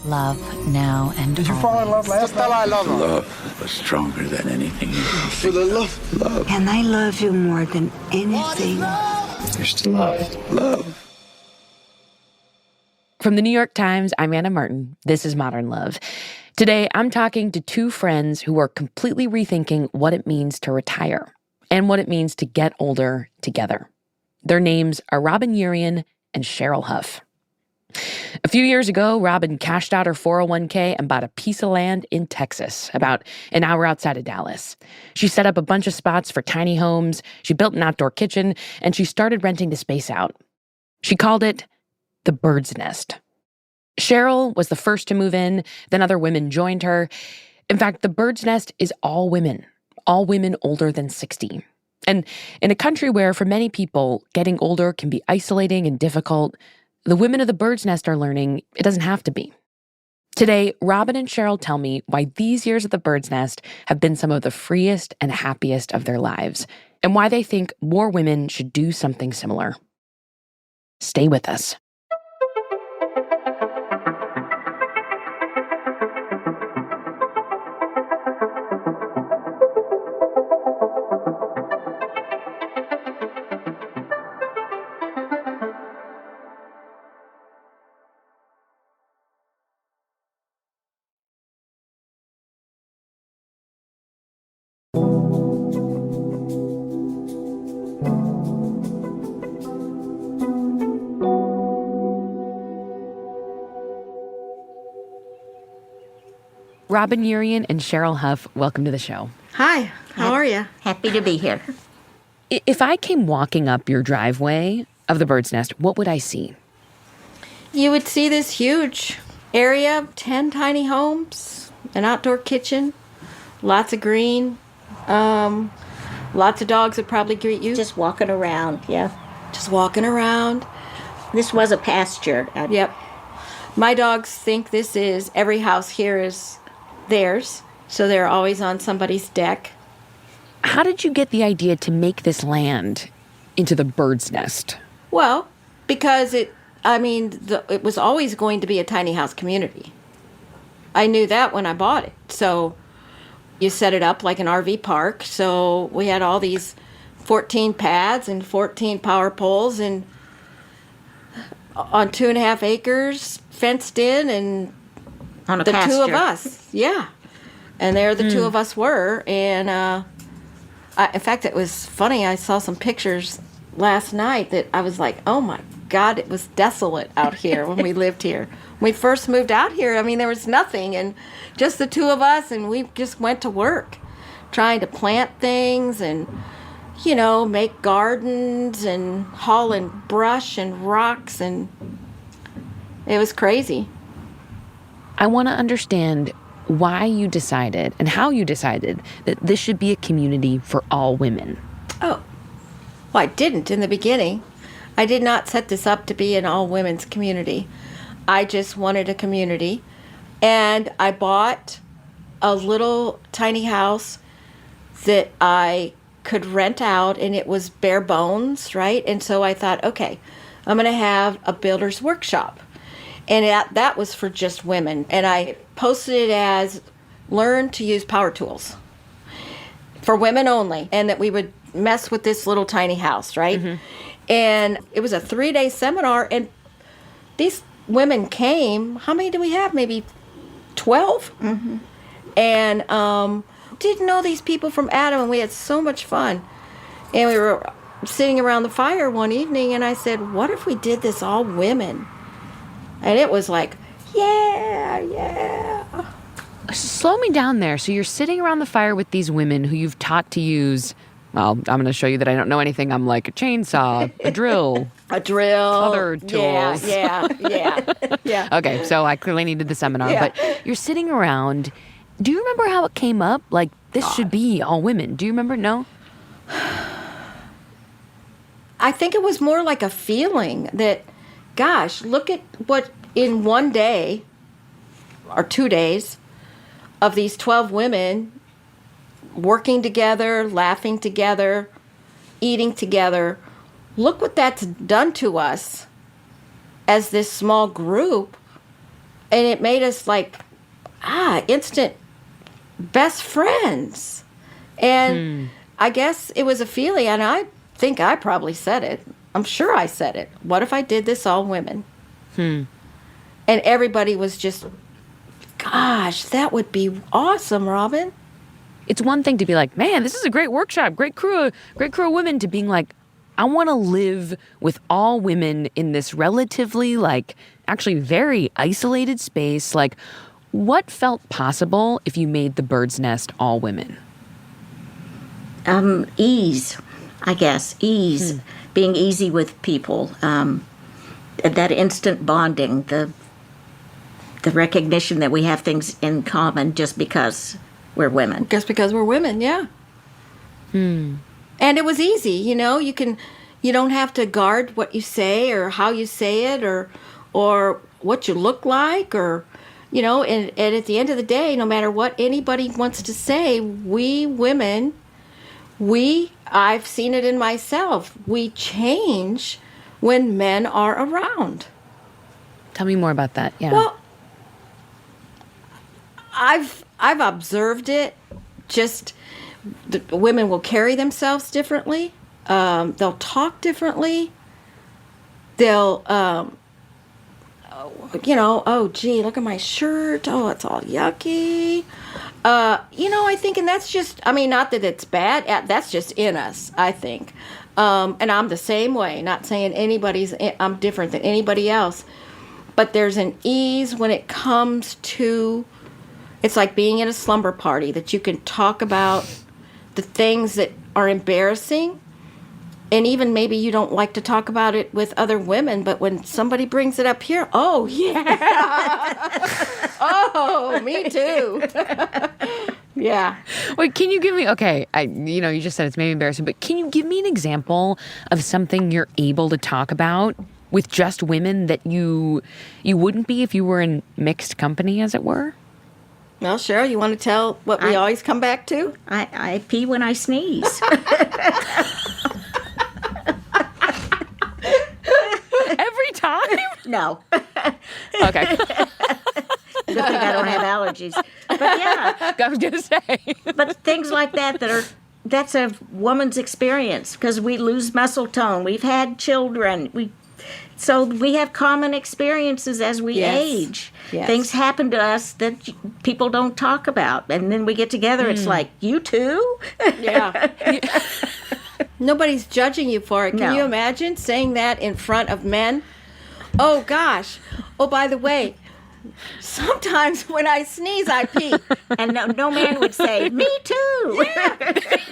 love now and Did you fall in love last night? I love her. Love was stronger than anything you can For the love. love. And I love you more than anything. There's still love. From the New York Times, I'm Anna Martin. This is Modern Love. Today, I'm talking to two friends who are completely rethinking what it means to retire and what it means to get older together. Their names are Robyn Yerian and Cheryl Huff. A few years ago, Robyn cashed out her 401k and bought a piece of land in Texas, about an hour outside of Dallas. She set up a bunch of spots for tiny homes, she built an outdoor kitchen, and she started renting the space out. She called it the Bird's Nest. Cheryl was the first to move in, then other women joined her. In fact, the Bird's Nest is all women older than 60. And in a country where, for many people, getting older can be isolating and difficult, the women of the Bird's Nest are learning it doesn't have to be. Today, Robyn and Cheryl tell me why these years at the Bird's Nest have been some of the freest and happiest of their lives, and why they think more women should do something similar. Stay with us. Robyn Yerian and Cheryl Huff, welcome to the show. Hi, how are you? Happy to be here. If I came walking up your driveway of the Bird's Nest, what would I see? You would see this huge area, 10 tiny homes, an outdoor kitchen, lots of green, lots of dogs would probably greet you. Just walking around, yeah. Just walking around. This was a pasture. Yep. My dogs think this is, every house here is theirs, so they're always on somebody's deck. How did you get the idea to make this land into the Bird's Nest? Well, because it was always going to be a tiny house community. I knew that when I bought it. So you set it up like an RV park. So we had all these 14 pads and 14 power poles and on 2.5 acres, fenced in, and On a the pasture. two of us, yeah. And there the two of us were. And in fact, it was funny. I saw some pictures last night that I was like, oh my God, it was desolate out here when we lived here. When we first moved out here, I mean, there was nothing, and just the two of us, and we just went to work trying to plant things and, you know, make gardens and haul in brush and rocks, and it was crazy. I want to understand why you decided and how you decided that this should be a community for all women. Oh, well, I didn't in the beginning. I did not set this up to be an all-women's community. I just wanted a community, and I bought a little tiny house that I could rent out, and it was bare bones, right? And so I thought, okay, I'm going to have a builder's workshop. And that was for just women. And I posted it as learn to use power tools for women only, and that we would mess with this little tiny house, right? Mm-hmm. And it was a 3-day seminar, and these women came. How many do we have? Maybe 12? Mm-hmm. And didn't know these people from Adam, and we had so much fun. And we were sitting around the fire one evening, and I said, what if we did this all women? And it was like, yeah. Slow me down there. So you're sitting around the fire with these women who you've taught to use, well, I'm going to show you that I don't know anything. I'm like a chainsaw, a drill. Other tools. Yeah. Okay, so I clearly needed the seminar. Yeah. But you're sitting around. Do you remember how it came up? Like, this should be all women. Do you remember? No? I think it was more like a feeling that, gosh, look at what in one day or 2 days of these 12 women working together, laughing together, eating together. Look what that's done to us as this small group. And it made us like, instant best friends. And I guess it was a feeling, and I think I probably said it. I'm sure I said it. What if I did this all women? And everybody was just, gosh, that would be awesome, Robyn. It's one thing to be like, man, this is a great workshop, great crew of women, to being like, I want to live with all women in this relatively, like, actually very isolated space. Like, what felt possible if you made the bird's nest all women? Ease, I guess. Ease. Being easy with people. That instant bonding. The recognition that we have things in common just because we're women. Just because we're women, yeah. And it was easy, you know. You don't have to guard what you say or how you say it or what you look like or, you know. And at the end of the day, no matter what anybody wants to say, we women, I've seen it in myself. We change when men are around. Tell me more about that. Yeah. Well, I've observed it. Just the women will carry themselves differently. They'll talk differently. They'll, oh, gee, look at my shirt. Oh, it's all yucky. I think, and that's just, I mean, not that it's bad. That's just in us, I think. And I'm the same way. Not saying I'm different than anybody else. But there's an ease when it comes to, it's like being at a slumber party, that you can talk about the things that are embarrassing. And even maybe you don't like to talk about it with other women, but when somebody brings it up here, oh, yeah. Oh, me too. Yeah. Wait, can you give me, okay, you just said it's maybe embarrassing, but can you give me an example of something you're able to talk about with just women that you wouldn't be if you were in mixed company, as it were? Well, Cheryl, you want to tell what we always come back to? I pee when I sneeze. Every time? No. Okay. Good thing I don't have allergies. But yeah. I was going to say. But things like that's a woman's experience because we lose muscle tone. We've had children. So we have common experiences as we age. Yes. Things happen to us that people don't talk about. And then we get together, it's like, you too? Yeah. Nobody's judging you for it. Can No. you imagine saying that in front of men? Oh, gosh. Oh, by the way, sometimes when I sneeze, I pee. And no man would say, me too.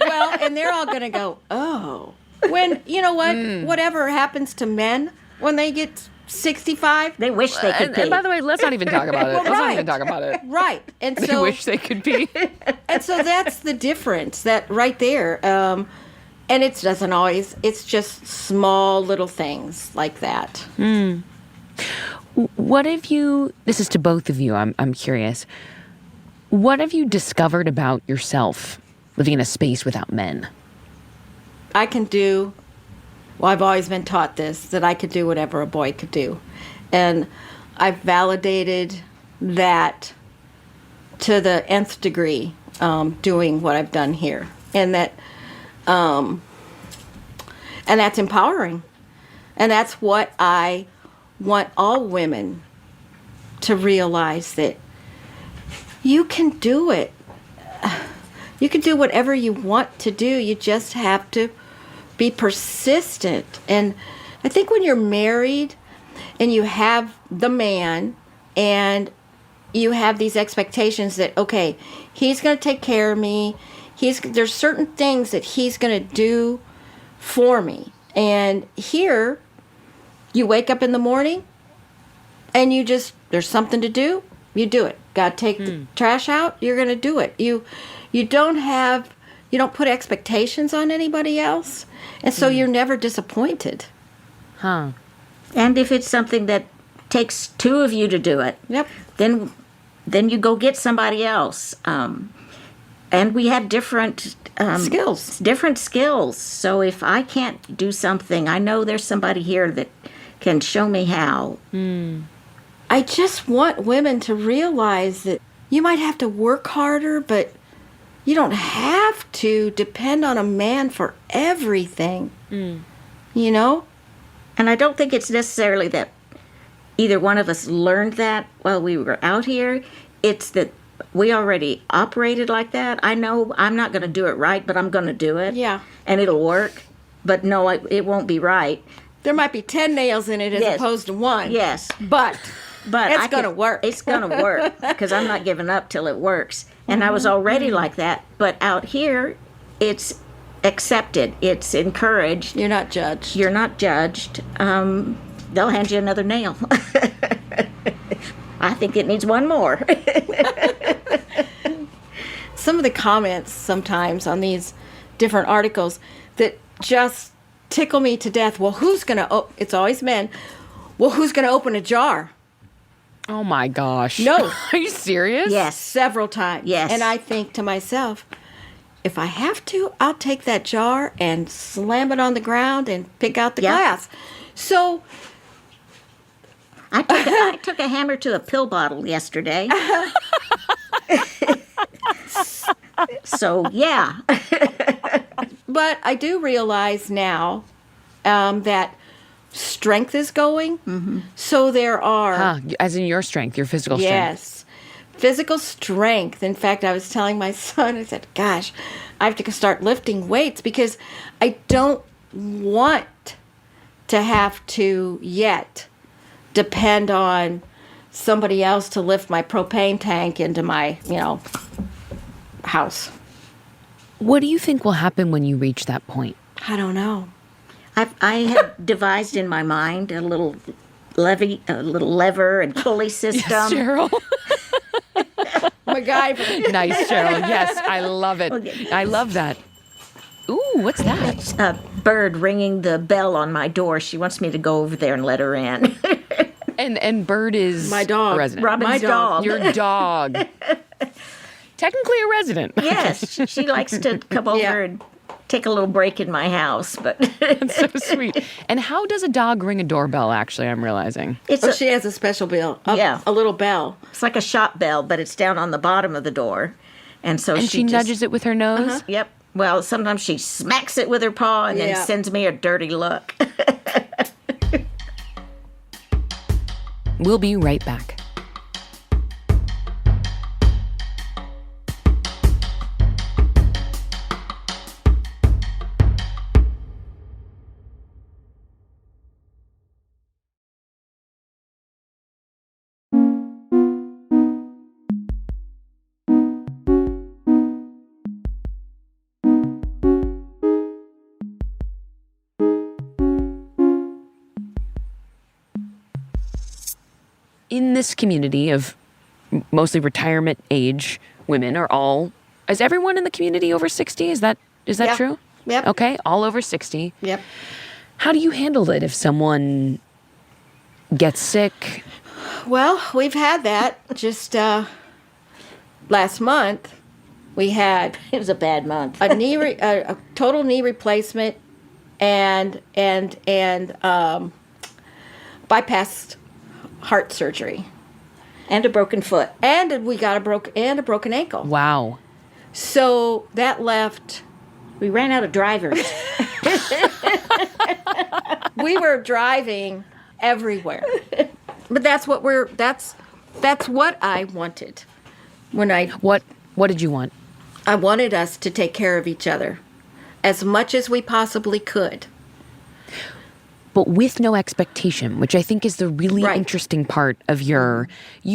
Well, and they're all going to go, oh. When, you know what? Whatever happens to men when they get 65. They wish they could pee. And by the way, let's not even talk about it. Well, Let's not right. even talk about it. Right. And They so, wish they could be. and so that's the difference, that right there. And it doesn't always, it's just small little things like that. What have you, this is to both of you, I'm curious. What have you discovered about yourself living in a space without men? I can do, well, I've always been taught this, that I could do whatever a boy could do. And I've validated that to the nth degree, doing what I've done here. And that's empowering. And that's what I want all women to realize, that you can do it. You can do whatever you want to do. You just have to be persistent. And I think when you're married and you have the man and you have these expectations that, okay, he's going to take care of me. There's certain things that he's going to do for me. And here, you wake up in the morning and there's something to do, you do it. Got to take the trash out, you're going to do it. You don't put expectations on anybody else. And so you're never disappointed. Huh. And if it's something that takes two of you to do it, Yep. then you go get somebody else. And we have different Skills. Different skills. So if I can't do something, I know there's somebody here that can show me how. I just want women to realize that you might have to work harder, but you don't have to depend on a man for everything. You know? And I don't think it's necessarily that either one of us learned that while we were out here. It's that we already operated like that. I know I'm not going to do it right, but I'm going to do it. Yeah. And it'll work. But no, it won't be right. There might be 10 nails in it as Yes. opposed to one. Yes. But it's going to work. It's going to work because I'm not giving up till it works. And I was already like that. But out here, it's accepted. It's encouraged. You're not judged. You're not judged. They'll hand you another nail. I think it needs one more. Some of the comments sometimes on these different articles that just tickle me to death. Well, who's going to, it's always men. Well, who's going to open a jar? Oh my gosh. No. Are you serious? Yes. Several times. Yes. And I think to myself, if I have to, I'll take that jar and slam it on the ground and pick out the Yeah. glass. So I took a hammer to a pill bottle yesterday. So, yeah. but I do realize now that strength is going. Mm-hmm. So there are. As in your strength, your physical strength. Yes. Physical strength. In fact, I was telling my son, I said, gosh, I have to start lifting weights because I don't want to have to yet depend on somebody else to lift my propane tank into my, house. What do you think will happen when you reach that point? I don't know. I have devised in my mind a little lever and pulley system. Cheryl. MacGyver. Nice, Cheryl. Yes, I love it. I love that. Ooh, what's that? It's a bird ringing the bell on my door. She wants me to go over there and let her in. And Bird is My dog. a resident. Robin's My dog. Your dog. Technically a resident. Yes, she likes to come over Yeah. and take a little break in my house, but That's so sweet. And how does a dog ring a doorbell, actually, I'm realizing? She has a special bell. Yeah. A little bell. it's like a shop bell, but it's down on the bottom of the door. And so And she just, nudges it with her nose? Yep. Well, sometimes she smacks it with her paw and then Yeah. sends me a dirty look. We'll be right back. In this community of mostly retirement age women is everyone in the community over 60? Is that Yeah. true? Yep. Okay, all over 60. Yep. How do you handle it if someone gets sick? Well, we've had that just last month. We had It was a bad month. a total knee replacement and bypassed heart surgery, And a broken foot. and we got a broken ankle. Wow. So that left. We ran out of drivers. We were driving everywhere, but that's what I wanted when What did you want? I wanted us to take care of each other as much as we possibly could. But with no expectation, which I think is the really Right. interesting part of you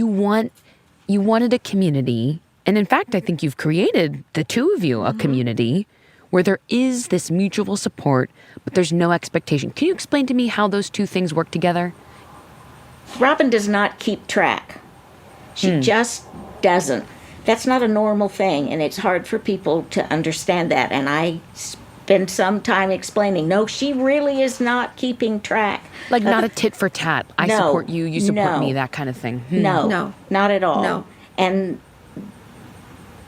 wanted a community, and in fact, I think you've created, the two of you, a community where there is this mutual support, but there's no expectation. Can you explain to me how those two things work together? Robyn does not keep track. She just doesn't. That's not a normal thing, and it's hard for people to understand that. And I spend some time explaining, no, she really is not keeping track. Like not a tit for tat. I No, support you, you support no. me, that kind of thing. No, No. not at all. No. And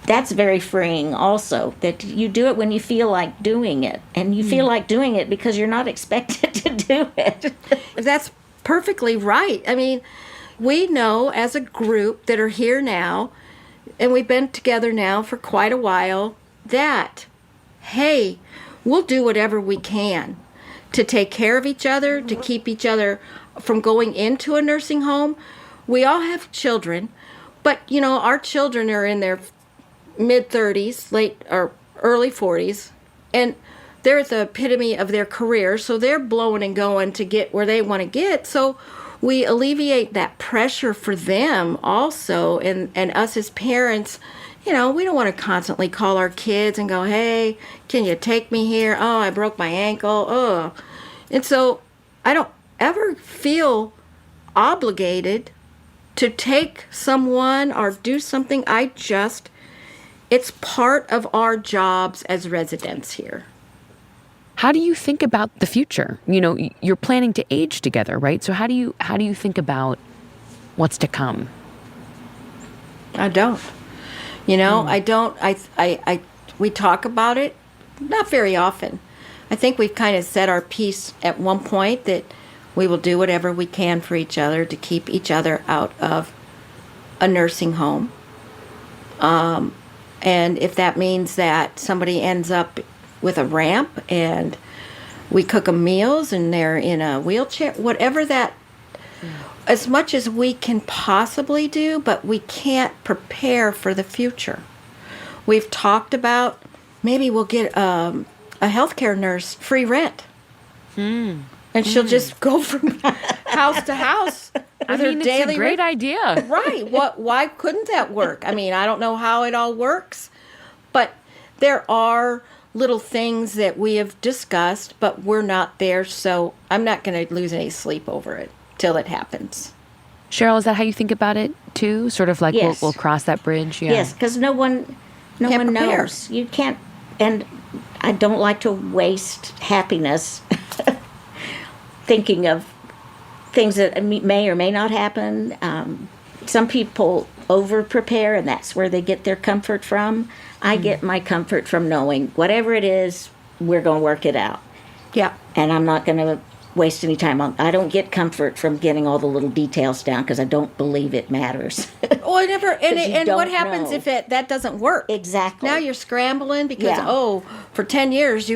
that's very freeing also, that you do it when you feel like doing it. And you feel like doing it because you're not expected to do it. That's perfectly right. I mean, we know as a group that are here now, and we've been together now for quite a while, that, hey, we'll do whatever we can to take care of each other, to keep each other from going into a nursing home. We all have children, but, you know, our children are in their mid-30s, late or early 40s, and they're at the epitome of their career, so they're blowing and going to get where they want to get. So we alleviate that pressure for them also, and us as parents, you know, we don't want to constantly call our kids and go, hey, can you take me here? Oh, I broke my ankle. Oh. And so I don't ever feel obligated to take someone or do something. It's part of our jobs as residents here. How do you think about the future? You know, you're planning to age together, right? So how do you think about what's to come? I don't. You know, I don't. We talk about it, not very often. I think we've kind of said our piece at one point that we will do whatever we can for each other to keep each other out of a nursing home. And if that means that somebody ends up with a ramp and we cook them meals and they're in a wheelchair, whatever that, as much as we can possibly do, but we can't prepare for the future. We've talked about maybe we'll get a healthcare nurse free rent. And she'll just go from house to house with her daily it's a great idea. Right. Why couldn't that work? I mean, I don't know how it all works, but there are little things that we have discussed, but we're not there, so I'm not going to lose any sleep over it till it happens. Cheryl, is that how you think about it too? Sort of like Yes. we'll cross that bridge? Yeah. Yes, because no one prepare. knows. You can't, and I don't like to waste happiness thinking of things that may or may not happen. Some people over-prepare, and that's where they get their comfort from. I get my comfort from knowing whatever it is, we're going to work it out. Yeah. And I'm not going to waste any time on. I don't get comfort from getting all the little details down because I don't believe it matters. Well, I never. And what don't happens know. if that doesn't work? Exactly. Now you're scrambling because Yeah. for 10 years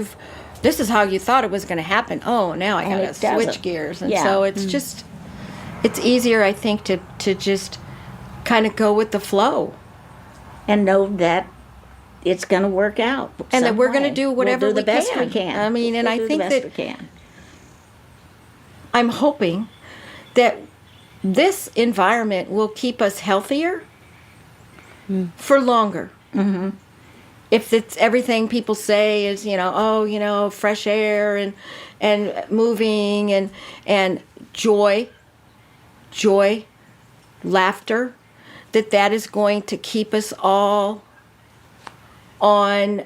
this is how you thought it was going to happen. Oh, now I got it to switch doesn't. gears, and Yeah. so it's just it's easier, I think, to just kind of go with the flow. And know that it's going to work out. And that some we're gonna way. do whatever we'll do we the best can. we can. I mean, and We'll I do the think best that- we can. I'm hoping that this environment will keep us healthier for longer. Mm-hmm. If it's everything people say is, fresh air and moving and joy, laughter, that is going to keep us all on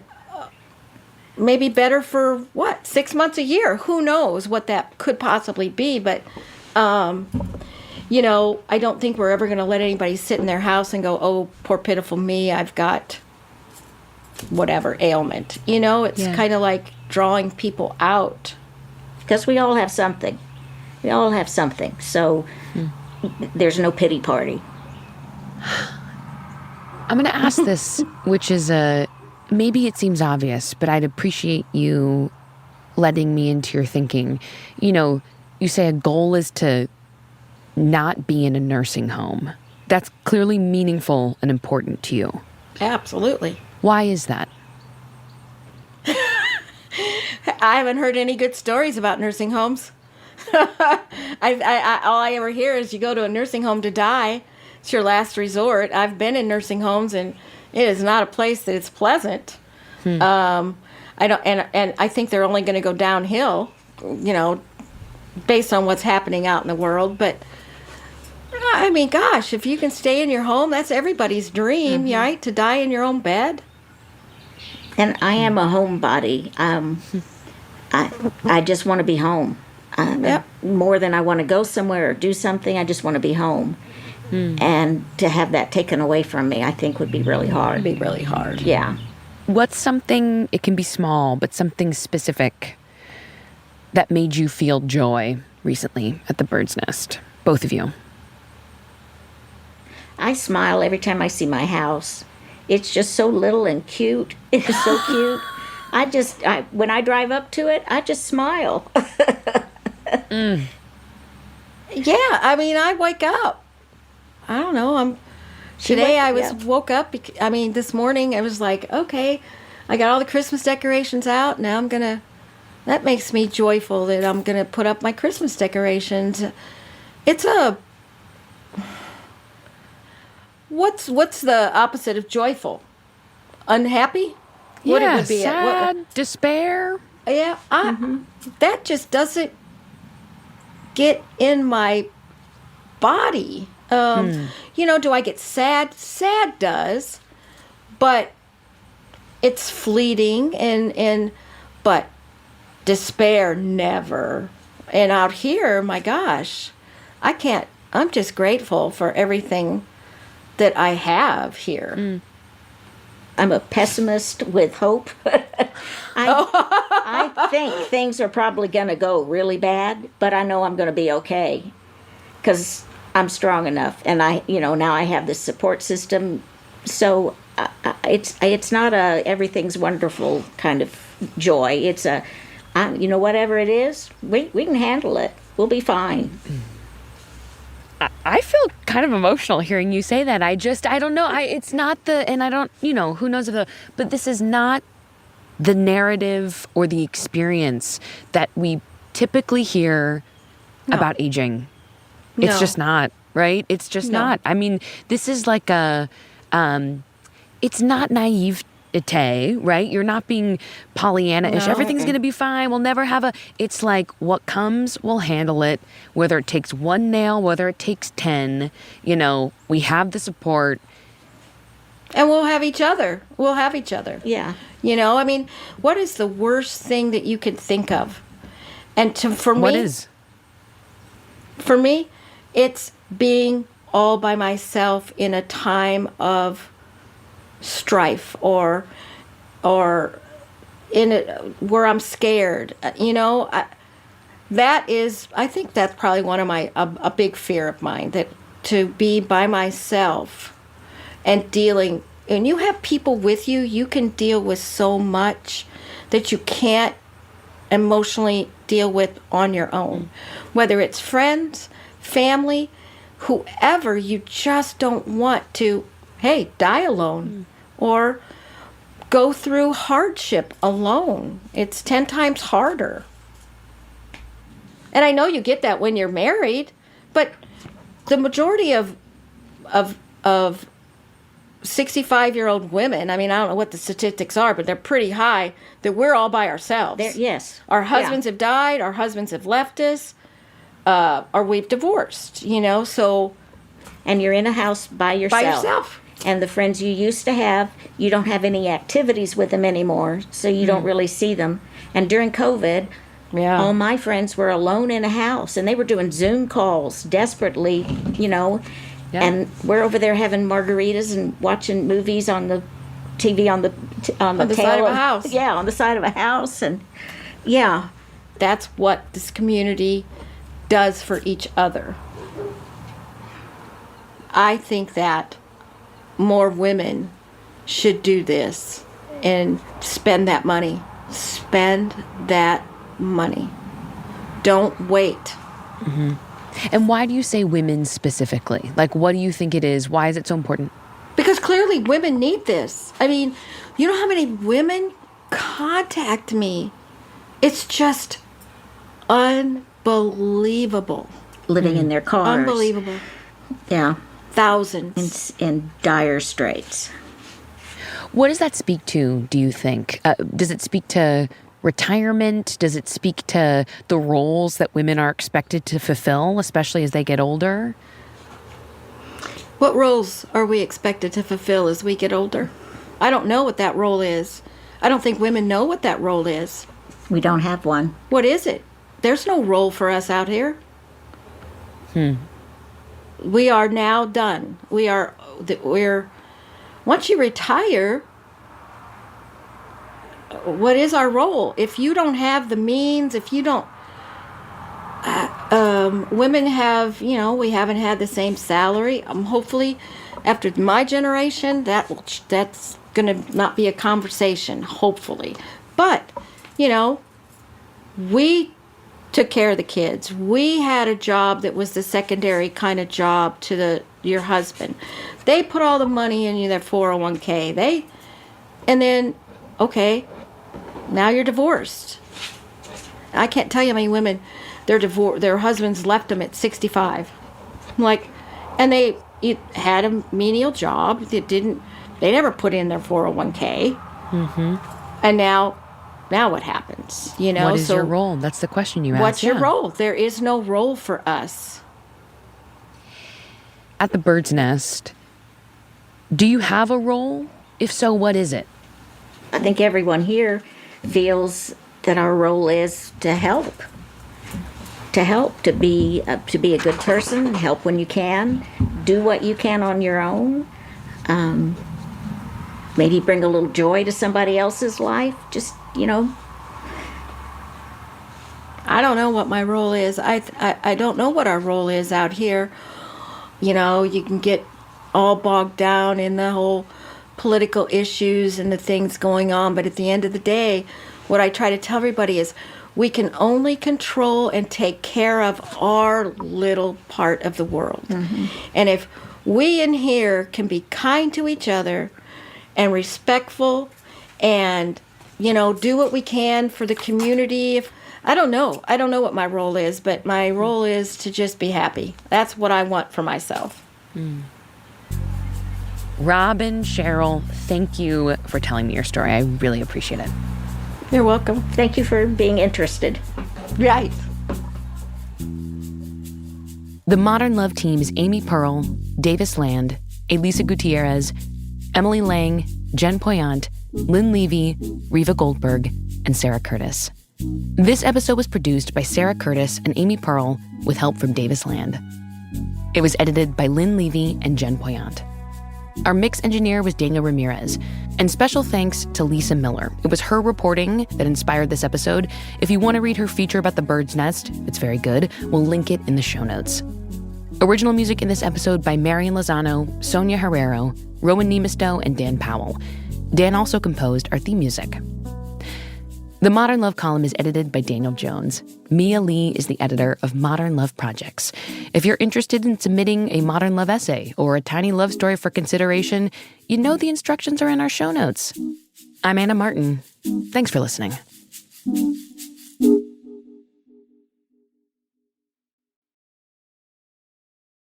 maybe better for 6 months, a year. Who knows what that could possibly be, but I don't think we're ever going to let anybody sit in their house and go, oh, poor pitiful me, I've got whatever ailment. It's Yeah. kind of like drawing people out. Because we all have something. We all have something. So there's no pity party. I'm going to ask this, which is maybe it seems obvious, but I'd appreciate you letting me into your thinking. You say a goal is to not be in a nursing home. That's clearly meaningful and important to you. Absolutely. Why is that? I haven't heard any good stories about nursing homes. All I ever hear is you go to a nursing home to die. It's your last resort. I've been in nursing homes, and it is not a place that is pleasant. I don't, and I think they're only going to go downhill, based on what's happening out in the world. But I mean, gosh, if you can stay in your home, that's everybody's dream, right? To die in your own bed. And I am a homebody. I just want to be home. Yep. More than I want to go somewhere or do something, I just want to be home. And to have that taken away from me, I think would be really hard. It'd be really hard. Yeah. What's something, it can be small, but something specific that made you feel joy recently at the Bird's Nest? Both of you. I smile every time I see my house. It's just so little and cute. It is so cute. When I drive up to it, I just smile. Yeah, I mean, I wake up. I don't know. Woke up. This morning I was like, okay, I got all the Christmas decorations out. Now that makes me joyful that I'm gonna put up my Christmas decorations. What's the opposite of joyful? Unhappy? What it would be? Sad, despair. Yeah, that just doesn't get in my body. Do I get sad? Sad does, but it's fleeting, but despair never. And out here, my gosh, I can't. I'm just grateful for everything that I have here. I'm a pessimist with hope. I think things are probably going to go really bad, but I know I'm going to be okay because I'm strong enough, and now I have this support system. So it's not a everything's wonderful kind of joy. It's whatever it is, we can handle it. We'll be fine. I feel kind of emotional hearing you say that. I don't know. It's not and I don't, who knows but this is not the narrative or the experience that we typically hear about aging. It's No. just not, right? It's just not. I mean, this is like it's not naivete, right? You're not being Pollyanna-ish. No. Everything's going to be fine. We'll never have it's like what comes, we'll handle it. Whether it takes one nail, whether it takes 10, we have the support. And we'll have each other. Yeah. What is the worst thing that you can think of? And for me, What is? For me, it's being all by myself in a time of strife or in it where I'm scared. I think that's probably one of a big fear of mine, that to be by myself and dealing. And you have people with you, you can deal with so much that you can't emotionally deal with on your own. Whether it's friends, family, whoever, you just don't want to, die alone or go through hardship alone. It's 10 times harder. And I know you get that when you're married, but the majority of 65-year-old women, I don't know what the statistics are, but they're pretty high, that we're all by ourselves. Yes. Our husbands have died, our husbands have left us, or we've divorced, so... And you're in a house by yourself. By yourself. And the friends you used to have, you don't have any activities with them anymore, so you don't really see them. And during COVID, all my friends were alone in a house, and they were doing Zoom calls desperately, Yeah. And we're over there having margaritas and watching movies on the TV on the side of a house. Yeah, on the side of a house, and yeah, That's what this community does for each other. I think that more women should do this and spend that money. Spend that money. Don't wait. Mm-hmm. And why do you say women specifically? Like, what do you think it is? Why is it so important? Because clearly women need this. You know how many women contact me? It's just unbelievable. living in their cars. Unbelievable. Yeah, Thousands. in dire straits. What does that speak to, do you think? Does it speak to retirement? Does it speak to the roles that women are expected to fulfill, especially as they get older? What roles are we expected to fulfill as we get older? I don't know what that role is. I don't think women know what that role is. We don't have one. What is it? There's no role for us out here. We are now done. We're once you retire, what is our role? If you don't have the means, if you don't, women have, we haven't had the same salary. Hopefully, after my generation, that's going to not be a conversation, hopefully. But, we took care of the kids. We had a job that was the secondary kind of job to your husband. They put all the money in their 401k. And then, okay, now you're divorced. I can't tell you how many women their husbands left them at 65. And they had a menial job. They never put in their 401k. Mm-hmm. And now what happens? What is your role? That's the question you asked. What's your role? There is no role for us. At the Bird's Nest, do you have a role? If so, what is it? I think everyone here feels that our role is to help. To be a good person, help when you can, do what you can on your own. Maybe bring a little joy to somebody else's life. Just, I don't know what my role is. I don't know what our role is out here. You can get all bogged down in the whole political issues and the things going on. But at the end of the day, what I try to tell everybody is we can only control and take care of our little part of the world. Mm-hmm. And if we in here can be kind to each other and respectful and, do what we can for the community. I don't know what my role is, but my role is to just be happy. That's what I want for myself. Mm. Robyn, Cheryl, thank you for telling me your story. I really appreciate it. You're welcome. Thank you for being interested. Right. The Modern Love team is Amy Pearl, Davis Land, Elisa Gutierrez, Emily Lang, Jen Poyant, Lynn Levy, Reva Goldberg, and Sarah Curtis. This episode was produced by Sarah Curtis and Amy Pearl with help from Davis Land. It was edited by Lynn Levy and Jen Poyant. Our mix engineer was Daniel Ramirez. And special thanks to Lisa Miller. It was her reporting that inspired this episode. If you want to read her feature about the Bird's Nest, it's very good. We'll link it in the show notes. Original music in this episode by Marian Lozano, Sonia Herrero, Rowan Nemisto, and Dan Powell. Dan also composed our theme music. The Modern Love column is edited by Daniel Jones. Mia Lee is the editor of Modern Love Projects. If you're interested in submitting a Modern Love essay or a tiny love story for consideration, the instructions are in our show notes. I'm Anna Martin. Thanks for listening.